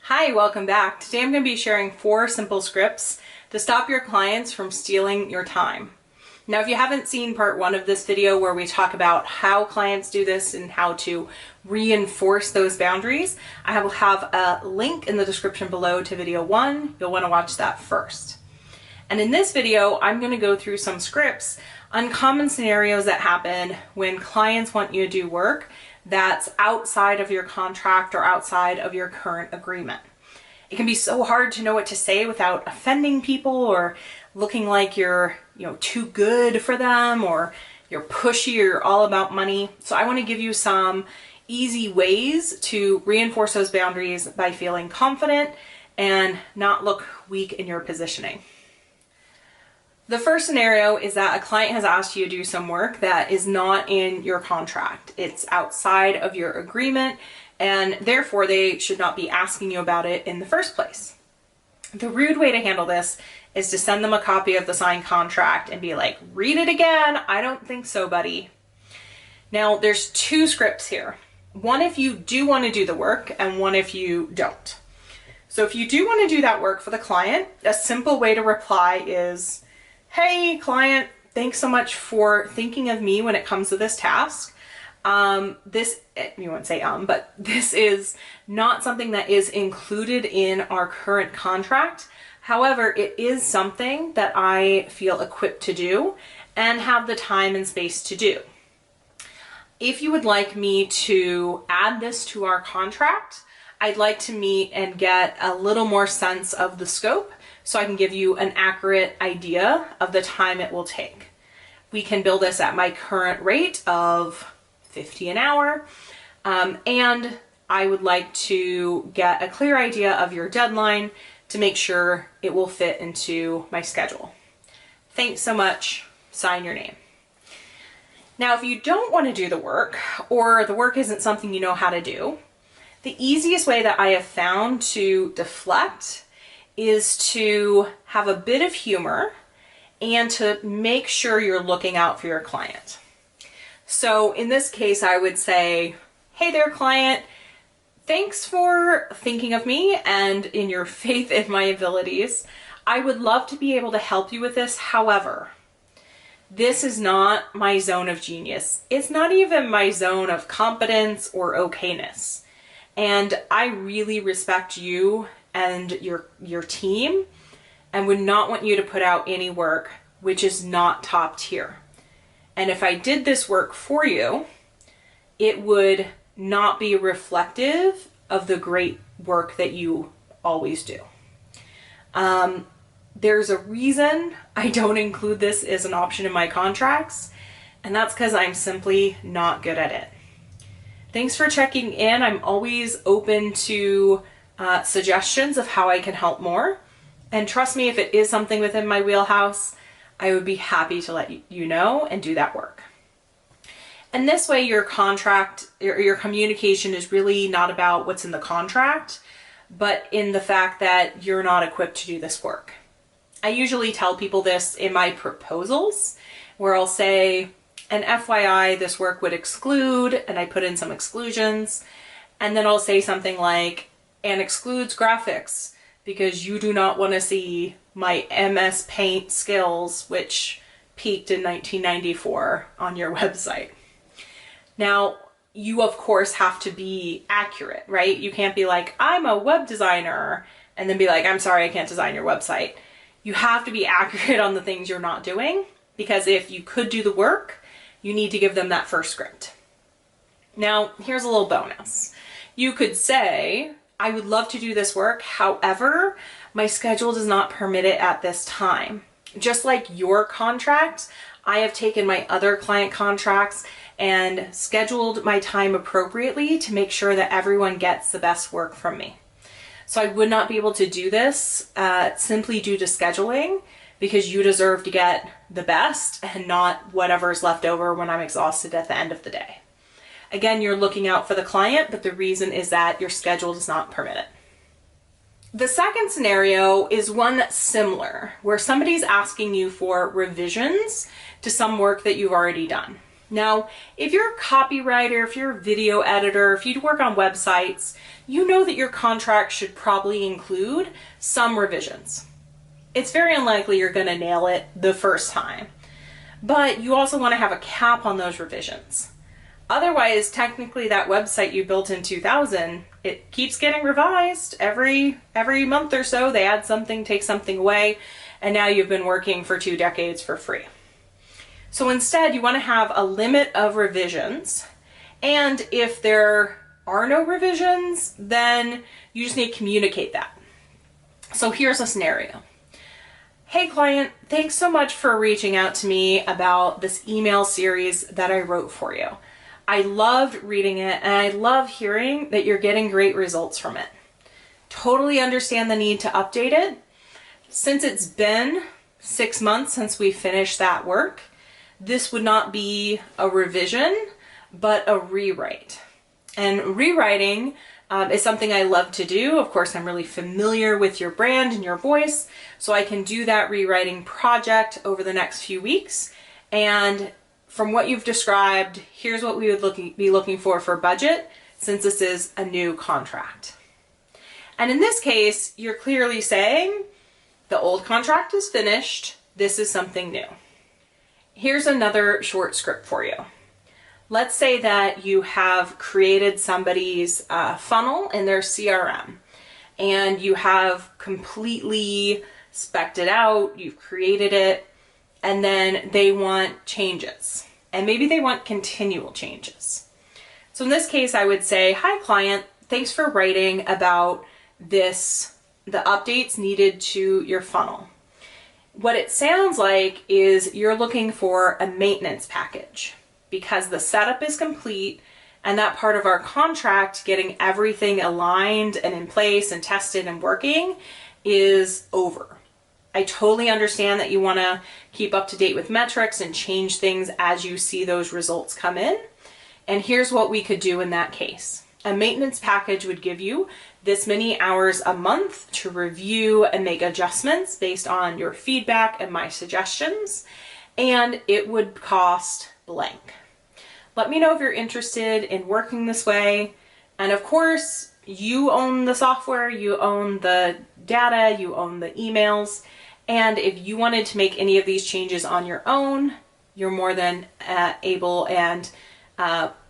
Hi, welcome back. Today I'm going to be sharing 4 simple scripts to stop your clients from stealing your time. Now, if you haven't seen part 1 of this video where we talk about how clients do this and how to reinforce those boundaries, I will have a link in the description below to video 1. You'll want to watch that first. And in this video, I'm going to go through some scripts on common scenarios that happen when clients want you to do work that's outside of your contract or outside of your current agreement. It can be so hard to know what to say without offending people or looking like you're, too good for them or you're pushy or you're all about money. So I want to give you some easy ways to reinforce those boundaries by feeling confident and not look weak in your positioning. The first scenario is that a client has asked you to do some work that is not in your contract. It's outside of your agreement, and therefore they should not be asking you about it in the first place. The rude way to handle this is to send them a copy of the signed contract and be like, read it again. I don't think so, buddy. Now, there's 2 scripts here. One if you do want to do the work, and one if you don't. So if you do want to do that work for the client, a simple way to reply is, hey client, thanks so much for thinking of me when it comes to this task. You won't say but this is not something that is included in our current contract. However, it is something that I feel equipped to do and have the time and space to do. If you would like me to add this to our contract, I'd like to meet and get a little more sense of the scope so I can give you an accurate idea of the time it will take. We can bill this at my current rate of $50 an hour, and I would like to get a clear idea of your deadline to make sure it will fit into my schedule. Thanks so much. Sign your name. Now, if you don't want to do the work, or the work isn't something you know how to do, the easiest way that I have found to deflect is to have a bit of humor and to make sure you're looking out for your client. So in this case, I would say, hey there, client, thanks for thinking of me and in your faith in my abilities. I would love to be able to help you with this. However, this is not my zone of genius. It's not even my zone of competence or okayness. And I really respect you and your team and would not want you to put out any work which is not top tier. And if I did this work for you, it would not be reflective of the great work that you always do. There's a reason I don't include this as an option in my contracts, and that's because I'm simply not good at it. Thanks for checking in. I'm always open to suggestions of how I can help more. And trust me, if it is something within my wheelhouse, I would be happy to let you know and do that work. And this way your contract, your communication is really not about what's in the contract, but in the fact that you're not equipped to do this work. I usually tell people this in my proposals where I'll say, and FYI, this work would exclude, and I put in some exclusions, and then I'll say something like, and excludes graphics because you do not want to see my MS Paint skills, which peaked in 1994 on your website. Now, you of course have to be accurate, right? You can't be like, I'm a web designer, and then be like, I'm sorry, I can't design your website. You have to be accurate on the things you're not doing, because if you could do the work, you need to give them that first script. Now, here's a little bonus. You could say, I would love to do this work. However, my schedule does not permit it at this time. Just like your contract, I have taken my other client contracts and scheduled my time appropriately to make sure that everyone gets the best work from me. So I would not be able to do this simply due to scheduling, because you deserve to get the best and not whatever's left over when I'm exhausted at the end of the day. Again, you're looking out for the client, but the reason is that your schedule does not permit it. The second scenario is one that's similar, where somebody's asking you for revisions to some work that you've already done. Now, if you're a copywriter, if you're a video editor, if you work on websites, you know that your contract should probably include some revisions. It's very unlikely you're going to nail it the first time, but you also want to have a cap on those revisions. Otherwise, technically that website you built in 2000, it keeps getting revised every month or so. They add something, take something away, and now you've been working for 2 decades for free. So instead, you want to have a limit of revisions, and if there are no revisions, then you just need to communicate that. So here's a scenario. Hey client, thanks so much for reaching out to me about this email series that I wrote for you. I loved reading it, and I love hearing that you're getting great results from it. Totally understand the need to update it. Since it's been 6 months since we finished that work, this would not be a revision, but a rewrite. And rewriting is something I love to do. Of course, I'm really familiar with your brand and your voice, so I can do that rewriting project over the next few weeks. And from what you've described, here's what we would be looking for budget, since this is a new contract. And in this case, you're clearly saying the old contract is finished. This is something new. Here's another short script for you. Let's say that you have created somebody's funnel in their CRM, and you have completely spec'd it out, you've created it, and then they want changes. And maybe they want continual changes. So in this case, I would say, hi client, thanks for writing about this, the updates needed to your funnel. What it sounds like is you're looking for a maintenance package because the setup is complete, and that part of our contract, getting everything aligned and in place and tested and working, is over. I totally understand that you want to keep up to date with metrics and change things as you see those results come in. And here's what we could do in that case. A maintenance package would give you this many hours a month to review and make adjustments based on your feedback and my suggestions, and it would cost blank. Let me know if you're interested in working this way. And of course, you own the software, you own the data, you own the emails. And if you wanted to make any of these changes on your own, you're more than able and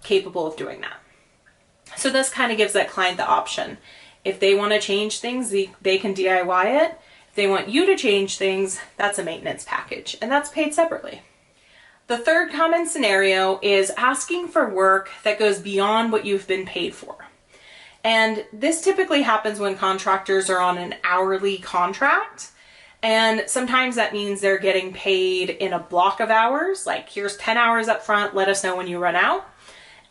capable of doing that. So this kind of gives that client the option. If they want to change things, they can DIY it. If they want you to change things, that's a maintenance package, and that's paid separately. The third common scenario is asking for work that goes beyond what you've been paid for. And this typically happens when contractors are on an hourly contract. And sometimes that means they're getting paid in a block of hours, like here's 10 hours up front, let us know when you run out.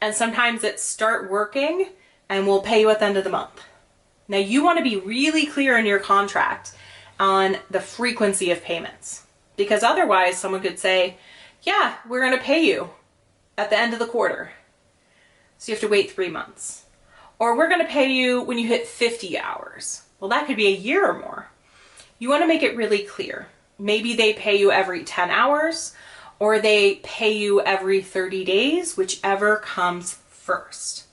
And sometimes it's start working and we'll pay you at the end of the month. Now you want to be really clear in your contract on the frequency of payments, because otherwise someone could say, yeah, we're going to pay you at the end of the quarter. So you have to wait 3 months. Or we're going to pay you when you hit 50 hours. Well, that could be a year or more. You want to make it really clear. Maybe they pay you every 10 hours, or they pay you every 30 days, whichever comes first.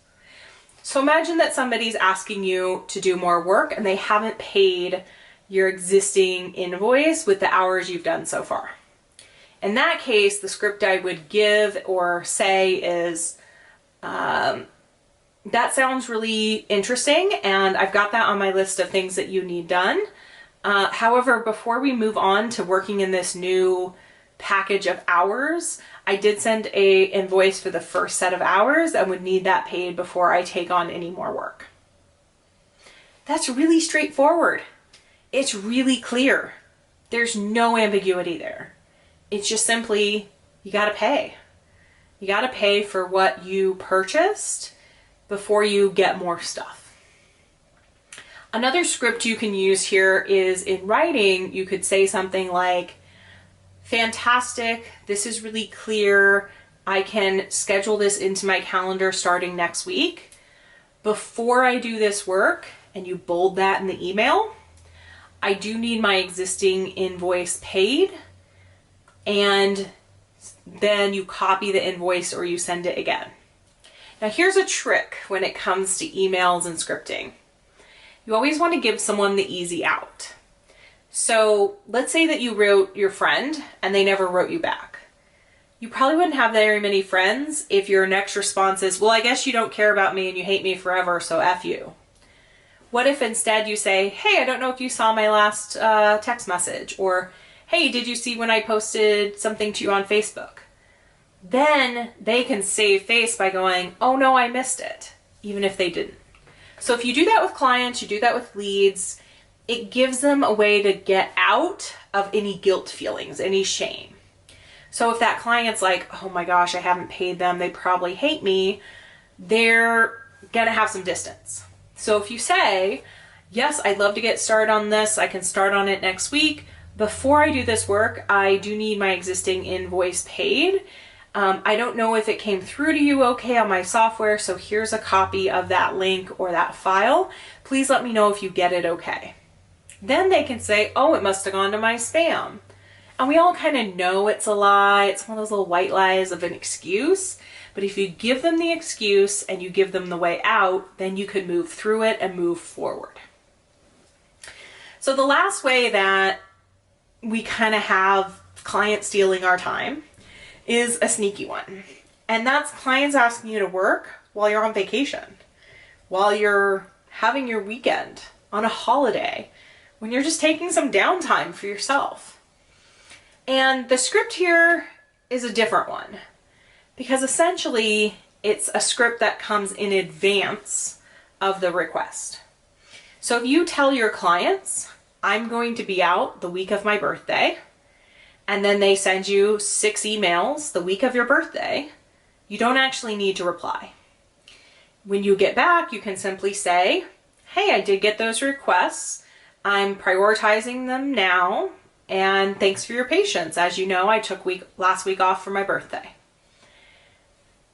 So imagine that somebody's asking you to do more work and they haven't paid your existing invoice with the hours you've done so far. In that case, the script I would give or say is, that sounds really interesting, and I've got that on my list of things that you need done. However, before we move on to working in this new package of hours, I did send a invoice for the first set of hours and would need that paid before I take on any more work. That's really straightforward. It's really clear. There's no ambiguity there. It's just simply, you gotta pay. You gotta pay for what you purchased before you get more stuff. Another script you can use here is in writing, you could say something like, fantastic, this is really clear. I can schedule this into my calendar starting next week. Before I do this work, and you bold that in the email, I do need my existing invoice paid. And then you copy the invoice or you send it again. Now here's a trick when it comes to emails and scripting. You always want to give someone the easy out. So let's say that you wrote your friend and they never wrote you back. You probably wouldn't have very many friends if your next response is, well, I guess you don't care about me and you hate me forever, so F you. What if instead you say, hey, I don't know if you saw my last text message, or hey, did you see when I posted something to you on Facebook? Then they can save face by going, oh no, I missed it, even if they didn't. So if you do that with clients, you do that with leads, it gives them a way to get out of any guilt feelings, any shame. So if that client's like, oh my gosh, I haven't paid them, they probably hate me, they're gonna have some distance. So if you say, yes, I'd love to get started on this, I can start on it next week. Before I do this work, I do need my existing invoice paid. I don't know if it came through to you okay on my software, so here's a copy of that link or that file. Please let me know if you get it okay. Then they can say, oh, it must have gone to my spam. And we all kind of know it's a lie. It's one of those little white lies of an excuse. But if you give them the excuse and you give them the way out, then you could move through it and move forward. So the last way that we kind of have clients stealing our time is a sneaky one. And that's clients asking you to work while you're on vacation, while you're having your weekend, on a holiday, when you're just taking some downtime for yourself. And the script here is a different one because essentially it's a script that comes in advance of the request. So if you tell your clients, I'm going to be out the week of my birthday, and then they send you 6 emails the week of your birthday, you don't actually need to reply. When you get back, you can simply say, hey, I did get those requests. I'm prioritizing them now. And thanks for your patience. As you know, I took last week off for my birthday.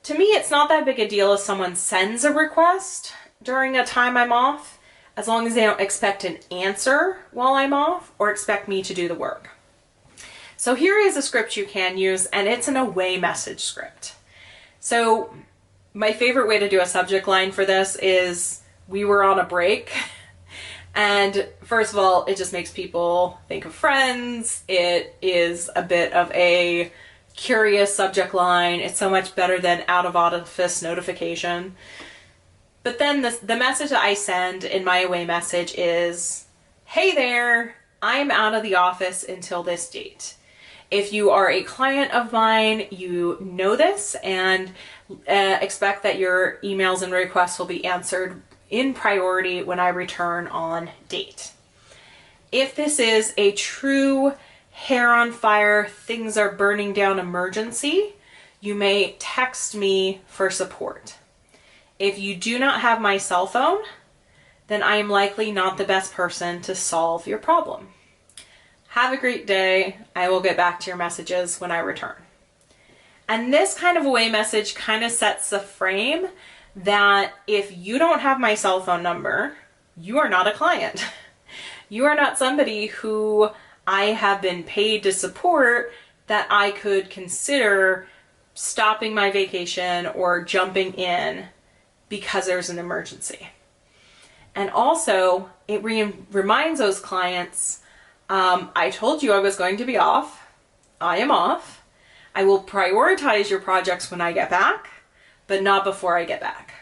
To me, it's not that big a deal if someone sends a request during a time I'm off, as long as they don't expect an answer while I'm off or expect me to do the work. So here is a script you can use, and it's an away message script. So my favorite way to do a subject line for this is, we were on a break. And first of all, it just makes people think of Friends. It is a bit of a curious subject line. It's so much better than out of office notification. But then the message that I send in my away message is, hey there, I'm out of the office until this date. If you are a client of mine, you know this and expect that your emails and requests will be answered in priority when I return on date. If this is a true hair on fire, things are burning down emergency, you may text me for support. If you do not have my cell phone, then I am likely not the best person to solve your problem. Have a great day. I will get back to your messages when I return. And this kind of away message kind of sets the frame that if you don't have my cell phone number, you are not a client. You are not somebody who I have been paid to support that I could consider stopping my vacation or jumping in because there's an emergency. And also, it reminds those clients, I told you I was going to be off. I am off. I will prioritize your projects when I get back, but not before I get back.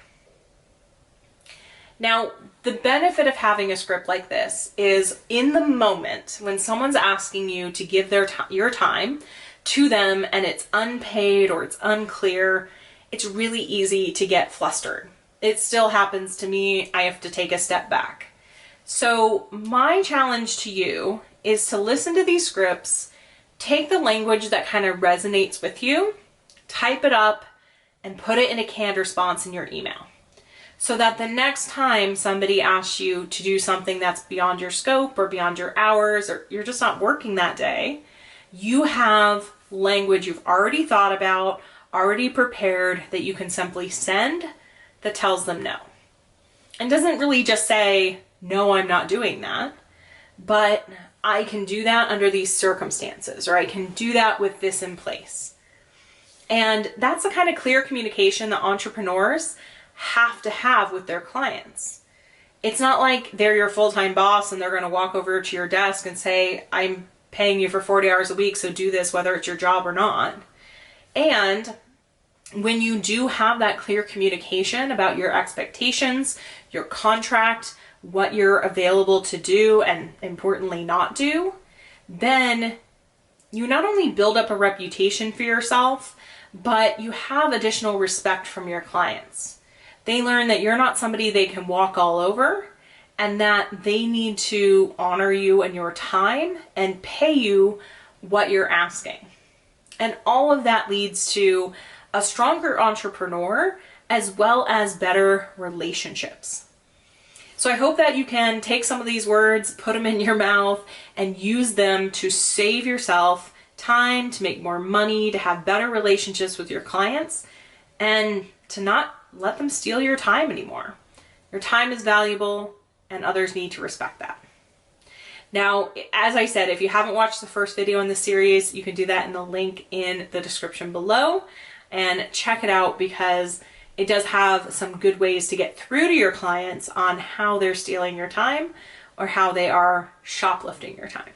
Now, the benefit of having a script like this is in the moment when someone's asking you to give your time to them and it's unpaid or it's unclear, it's really easy to get flustered. It still happens to me. I have to take a step back. So my challenge to you is to listen to these scripts, take the language that kind of resonates with you, type it up, and put it in a canned response in your email. So that the next time somebody asks you to do something that's beyond your scope or beyond your hours, or you're just not working that day, you have language you've already thought about, already prepared, that you can simply send that tells them no. And doesn't really just say, no, I'm not doing that, but I can do that under these circumstances, or I can do that with this in place. And that's the kind of clear communication that entrepreneurs have to have with their clients. It's not like they're your full-time boss and they're going to walk over to your desk and say, I'm paying you for 40 hours a week, so do this whether it's your job or not. And when you do have that clear communication about your expectations, your contract, what you're available to do and importantly not do, then you not only build up a reputation for yourself, but you have additional respect from your clients. They learn that you're not somebody they can walk all over and that they need to honor you and your time and pay you what you're asking. And all of that leads to a stronger entrepreneur as well as better relationships. So I hope that you can take some of these words, put them in your mouth, and use them to save yourself time, to make more money, to have better relationships with your clients, and to not let them steal your time anymore. Your time is valuable, and others need to respect that. Now, as I said, if you haven't watched the first video in the series, you can do that in the link in the description below and check it out, because it does have some good ways to get through to your clients on how they're stealing your time or how they are shoplifting your time.